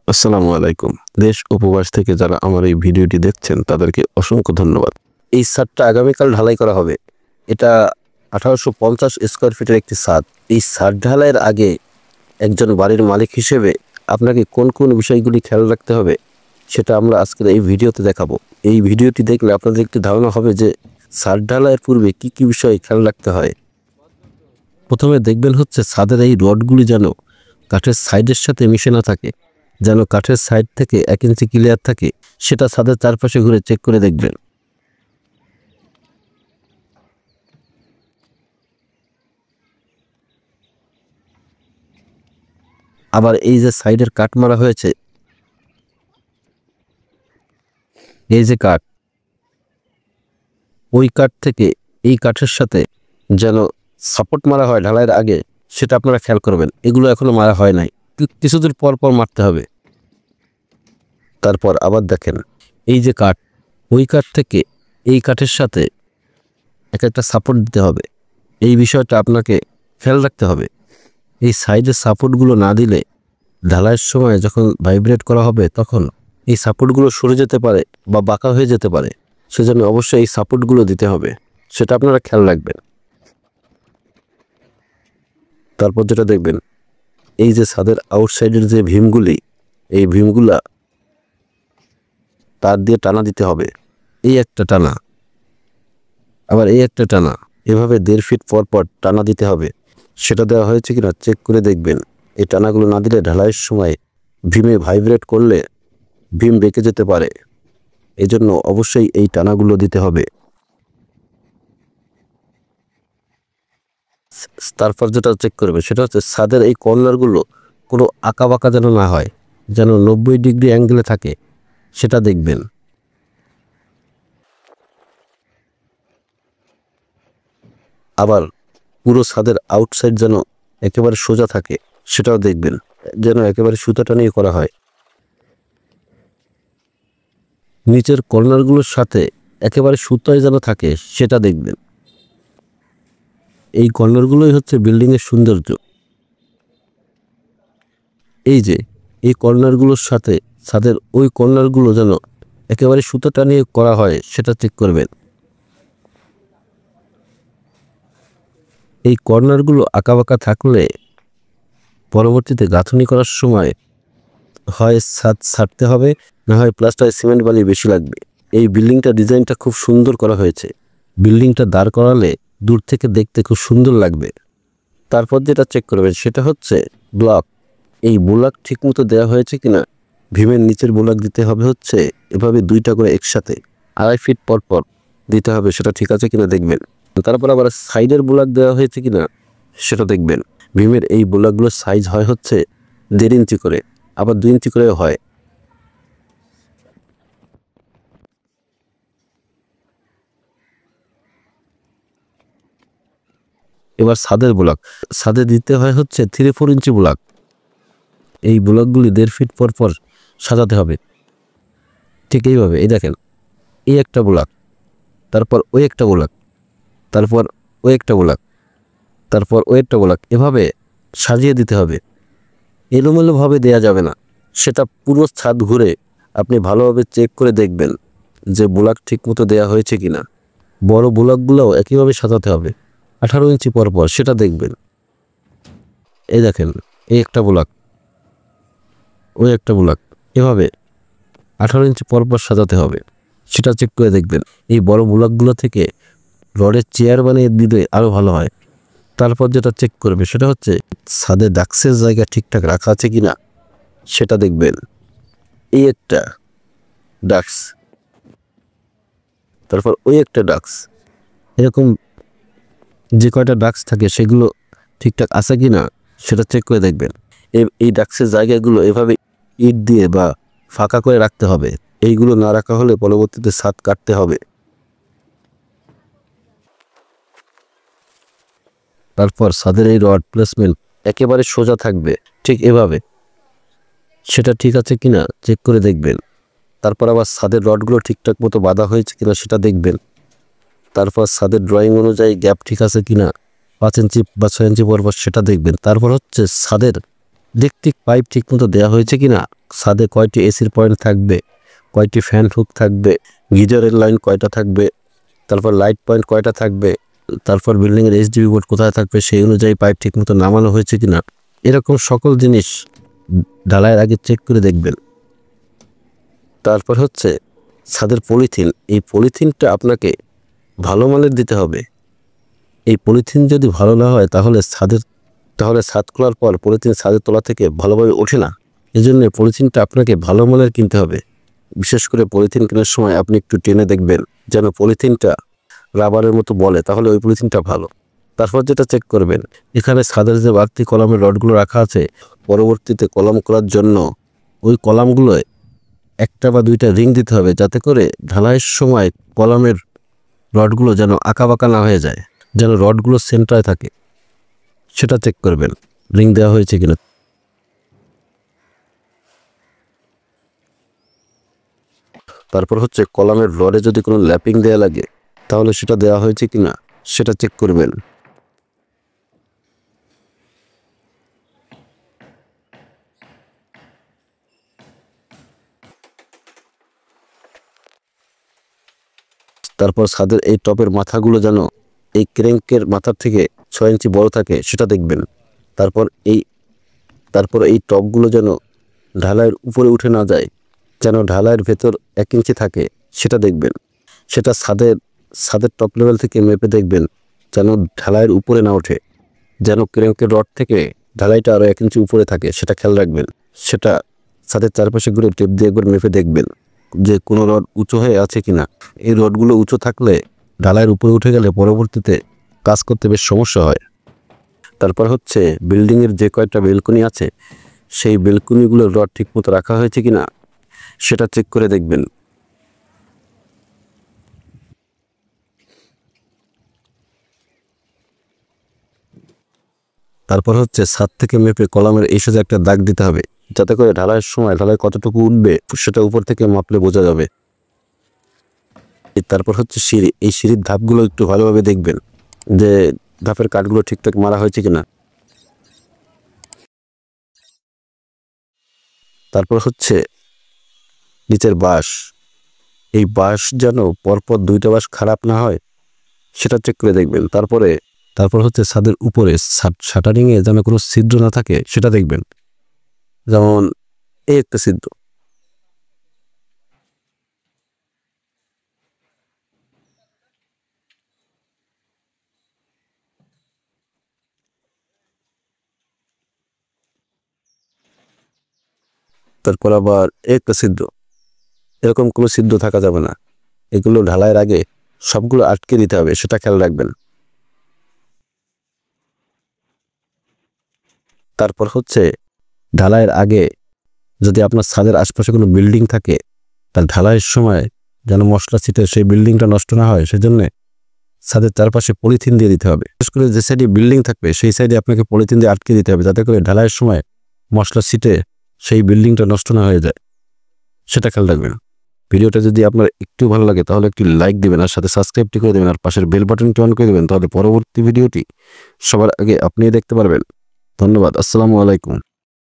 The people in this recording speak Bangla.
আসসালামু আলাইকুম। দেশ উপবাস থেকে যারা আমার এই ভিডিওটি দেখছেন তাদেরকে অসংখ্য ধন্যবাদ। এই ছাদটা আগামীকাল ঢালাই করা হবে। এটা 1850 স্কয়ার ফিটের একটি ছাদ। এই ছাদ ঢালাইয়ের আগে একজন বাড়ির মালিক হিসেবে আপনাকে কোন কোন বিষয়গুলি খেয়াল রাখতে হবে সেটা আমরা আজকের এই ভিডিওতে দেখাবো। এই ভিডিওটি দেখলে আপনাদের একটি ধারণা হবে যে ছাদ ঢালাইয়ের পূর্বে কি কি বিষয় খেয়াল রাখতে হয়। প্রথমে দেখবেন হচ্ছে ছাদের এই রডগুলি যেন কাঠের সাইডের সাথে মিশে না থাকে, যেন কাঠের সাইড থেকে 1 ইঞ্চি ক্লিয়ার থাকে, সেটা ছাদের চারপাশে ঘুরে চেক করে দেখবেন। আবার এই যে সাইডের কাঠ মারা হয়েছে, এই যে কাঠ, ওই কাঠ থেকে এই কাঠের সাথে যেন সাপোর্ট মারা হয় ঢালাইয়ের আগে, সেটা আপনারা খেয়াল করবেন। এগুলো এখনো মারা হয় নাই, কিছুদিন পর পর মারতে হবে। তারপর আবার দেখেন এই যে কাঠ, ওই কাঠ থেকে এই কাঠের সাথে একটা সাপোর্ট দিতে হবে। এই বিষয়টা আপনাকে খেয়াল রাখতে হবে। এই সাইডের সাপোর্টগুলো না দিলে ঢালাইয়ের সময় যখন ভাইব্রেট করা হবে তখন এই সাপোর্টগুলো সরে যেতে পারে বা বাঁকা হয়ে যেতে পারে। সেজন্য অবশ্যই এই সাপোর্টগুলো দিতে হবে, সেটা আপনারা খেয়াল রাখবেন। তারপর যেটা দেখবেন, এই যে ছাদের আউটসাইডের যে ভীমগুলি, এই ভীমগুলা তার দিয়ে টানা দিতে হবে। এই একটা টানা, আবার এই একটা টানা, এভাবে 1.5 ফিট পর পর টানা দিতে হবে। সেটা দেওয়া হয়েছে কিনা চেক করে দেখবেন। এই টানাগুলো না দিলে ঢালাইয়ের সময় ভীমে ভাইব্রেট করলে ভীম বেঁকে যেতে পারে। এজন্য অবশ্যই এই টানাগুলো দিতে হবে। তারপর যেটা চেক করবে সেটা হচ্ছে ছাদের এই কর্নারগুলো কোনো আঁকা বাঁকা যেন না হয়, যেন 90 ডিগ্রি অ্যাঙ্গেলে থাকে, সেটা দেখবেন। আবার পুরো ছাদের আউটসাইড যেন একেবারে সোজা থাকে, সেটাও দেখবেন, যেন একেবারে সুতাটা নিয়ে করা হয়। নিচের কর্নারগুলোর সাথে একেবারে সুতায় যেন থাকে, সেটা দেখবেন। এই কর্নারগুলোই হচ্ছে বিল্ডিংয়ের সৌন্দর্য। এই যে এই কর্নারগুলোর সাথে ছাদের ওই কর্নারগুলো যেন একেবারে সুতাটা নিয়ে করা হয়, সেটা চেক করবেন। এই কর্নারগুলো আঁকাবাঁকা থাকলে পরবর্তীতে গাঁথনি করার সময় হয় ছাদ ছাড়তে হবে, না হয় প্লাস্টারে সিমেন্ট বালি বেশি লাগবে। এই বিল্ডিংটা ডিজাইনটা খুব সুন্দর করা হয়েছে। বিল্ডিংটা দাঁড় করালে দূর থেকে দেখতে খুব সুন্দর লাগবে। তারপর যেটা চেক করবেন সেটা হচ্ছে ব্লক। এই ব্লক ঠিকমতো দেওয়া হয়েছে কিনা। ভীমের নিচের ব্লক দিতে হবে হচ্ছে এভাবে 2টা করে একসাথে 2.5 ফিট পর পর দিতে হবে, সেটা ঠিক আছে কিনা দেখবেন। তারপর আবার সাইডের ব্লক দেওয়া হয়েছে কিনা সেটা দেখবেন। ভীমের এই ব্লকগুলোর সাইজ হয় হচ্ছে 1.5 ইঞ্চি করে, আবার 2 ইঞ্চি করেও হয়। এবার ছাদের ব্লক, ছাদে দিতে হয় হচ্ছে 3-4 ইঞ্চি ব্লক। এই ব্লকগুলি 1.5 ফিট পর পর সাজাতে হবে। ঠিক এইভাবে এই দেখেন, এই একটা ব্লক, তারপর ওই একটা ব্লক, তারপর ওই একটা ব্লক, তারপর ওই একটা ব্লক, এভাবে সাজিয়ে দিতে হবে। এলোমেলোভাবে দেয়া যাবে না। সেটা পুরো ছাদ ঘুরে আপনি ভালোভাবে চেক করে দেখবেন যে ব্লক ঠিকমতো দেয়া হয়েছে কিনা। বড় ব্লকগুলোও একইভাবে সাজাতে হবে 18 ইঞ্চি পর পর, সেটা দেখবেন। এই দেখেন, এই একটা ব্লক, ওই একটা ব্লক, এভাবে 18 ইঞ্চি পর পর সাজাতে হবে, সেটা চেক করে দেখবেন। এই বড় ব্লকগুলো থেকে রডের চেয়ার বানিয়ে দিলে আরও ভালো হয়। তারপর যেটা চেক করবে সেটা হচ্ছে ছাদে ডাক্সের জায়গা ঠিকঠাক রাখা আছে কিনা, সেটা দেখবেন। এই একটা ডাক্স, তারপর ওই একটা ডাক্স, এরকম যে কয়টা ডাক্স থাকে সেগুলো ঠিকঠাক আছে কিনা সেটা চেক করে দেখবেন। এই ডাক্সের জায়গাগুলো এভাবে ইট দিয়ে বা ফাঁকা করে রাখতে হবে। এইগুলো না রাখা হলে পরবর্তীতে ছাদ কাটতে হবে। তারপর ছাদের এই রড প্লেসমেন্ট একেবারে সোজা থাকবে, ঠিক এভাবে, সেটা ঠিক আছে কিনা চেক করে দেখবেন। তারপর আবার ছাদের রডগুলো ঠিকঠাক মতো বাঁধা হয়েছে কিনা সেটা দেখবেন। তারপর ছাদের ড্রয়িং অনুযায়ী গ্যাপ ঠিক আছে কিনা 5 ইঞ্চি বা 6 ইঞ্চি পর সেটা দেখবেন। তারপর হচ্ছে ছাদের ইলেকট্রিক পাইপ ঠিকমতো দেওয়া হয়েছে কিনা, ছাদে কয়টি এসির পয়েন্ট থাকবে, কয়টি ফ্যান হুক থাকবে, গিজারের লাইন কয়টা থাকবে, তারপর লাইট পয়েন্ট কয়টা থাকবে, তারপর বিল্ডিংয়ের এইচডিবি বোর্ড কোথায় থাকবে, সেই অনুযায়ী পাইপ ঠিকমতো নামানো হয়েছে কিনা, এরকম সকল জিনিস ঢালাইয়ের আগে চেক করে দেখবেন। তারপর হচ্ছে ছাদের পলিথিন। এই পলিথিনটা আপনাকে ভালো মানের দিতে হবে। এই পলিথিন যদি ভালো না হয় তাহলে ছাদ খোলার পর পলিথিন ছাদের তলা থেকে ভালোভাবে ওঠে না। এজন্য পলিথিনটা আপনাকে ভালো মানের কিনতে হবে। বিশেষ করে পলিথিন কেনার সময় আপনি একটু টেনে দেখবেন যেন পলিথিনটা রাবারের মতো বলে, তাহলে ওই পলিথিনটা ভালো। তারপর যেটা চেক করবেন, এখানে ছাদের যে বাড়তি কলামের রডগুলো রাখা আছে, পরবর্তীতে কলাম করার জন্য ওই কলামগুলোয় একটা বা দুইটা রিং দিতে হবে, যাতে করে ঢালাইয়ের সময় কলামের রডগুলো যেন আঁকাবাঁকা না হয়ে যায়, যেন রডগুলো সেন্টারে থাকে, সেটা চেক করবেন রিং দেওয়া হয়েছে কিনা। তারপর হচ্ছে কলামের রডে যদি কোনো ল্যাপিং দেওয়া লাগে তাহলে সেটা দেওয়া হয়েছে কিনা সেটা চেক করবেন। তারপর ছাদের এই টপের মাথাগুলো যেন এই ক্রেঙ্কের মাথার থেকে 6 ইঞ্চি বড় থাকে সেটা দেখবেন। তারপর এই টপগুলো যেন ঢালাইয়ের উপরে উঠে না যায়, যেন ঢালাইয়ের ভেতর 1 ইঞ্চি থাকে সেটা দেখবেন। সেটা ছাদের টপ লেভেল থেকে মেপে দেখবেন যেন ঢালাইয়ের উপরে না ওঠে, যেন ক্রেঙ্কের রড থেকে ঢালাইটা আরও 1 ইঞ্চি উপরে থাকে, সেটা খেয়াল রাখবেন। সেটা ছাদের চারপাশে ঘুরে টেপ দিয়ে একবার মেপে দেখবেন যে কোনো রড উঁচু হয়ে আছে কিনা। এই রডগুলো উঁচু থাকলে ঢালাইয়ের উপরে উঠে গেলে পরবর্তীতে কাজ করতে বেশ সমস্যা হয়। তারপর হচ্ছে বিল্ডিংয়ের যে কয়টা বেলকনি আছে সেই বেলকনিগুলোর রড ঠিকমতো রাখা হয়েছে কিনা সেটা চেক করে দেখবেন। তারপর হচ্ছে ছাদ থেকে মেপে কলামের এই সোজা একটা দাগ দিতে হবে, যাতে করে ঢালাইয়ের সময় ঢালাই কতটুকু উঠবে সেটা উপর থেকে মাপলে বোঝা যাবে। তারপর হচ্ছে সিঁড়ি। এই সিঁড়ির ধাপগুলো একটু ভালোভাবে দেখবেন যে ধাপের কাঠগুলো ঠিকঠাক মারা হয়েছে কিনা। তারপর হচ্ছে নিচের বাঁশ। এই বাঁশ যেন পরপর 2টা বাঁশ খারাপ না হয় সেটা চেক করে দেখবেন। তারপর হচ্ছে ছাদের উপরে শাটারিংয়ে যেন কোনো ছিদ্র না থাকে সেটা দেখবেন, যেমন এই একটা ছিদ্র। তারপর আবার একটা ছিদ্র। এরকম কোনো ছিদ্র থাকা যাবে না। এগুলো ঢালাইয়ের আগে সবগুলো আটকে দিতে হবে, সেটা খেয়াল রাখবেন। তারপর হচ্ছে ঢালাইয়ের আগে যদি আপনার ছাদের আশপাশে কোনো বিল্ডিং থাকে তার ঢালাইয়ের সময় যেন মশলা ছিটে সেই বিল্ডিংটা নষ্ট না হয়, সেজন্য ছাদের চারপাশে পলিথিন দিয়ে দিতে হবে। বিশেষ করে যে সাইডে বিল্ডিং থাকবে সেই সাইডে আপনাকে পলিথিন দিয়ে আটকে দিতে হবে, যাতে করে ঢালাইয়ের সময় মশলা ছিটে সেই বিল্ডিংটা নষ্ট না হয়ে যায়, সেটা খেয়াল রাখবেন। ভিডিওটা যদি আপনার একটু ভালো লাগে তাহলে একটি লাইক দিবেন, আর সাথে সাবস্ক্রাইবটি করে দেবেন, আর পাশের বেল বাটনটি অন করে দেবেন, তাহলে পরবর্তী ভিডিওটি সবার আগে আপনিই দেখতে পারবেন। ধন্যবাদ। আসসালামু আলাইকুম।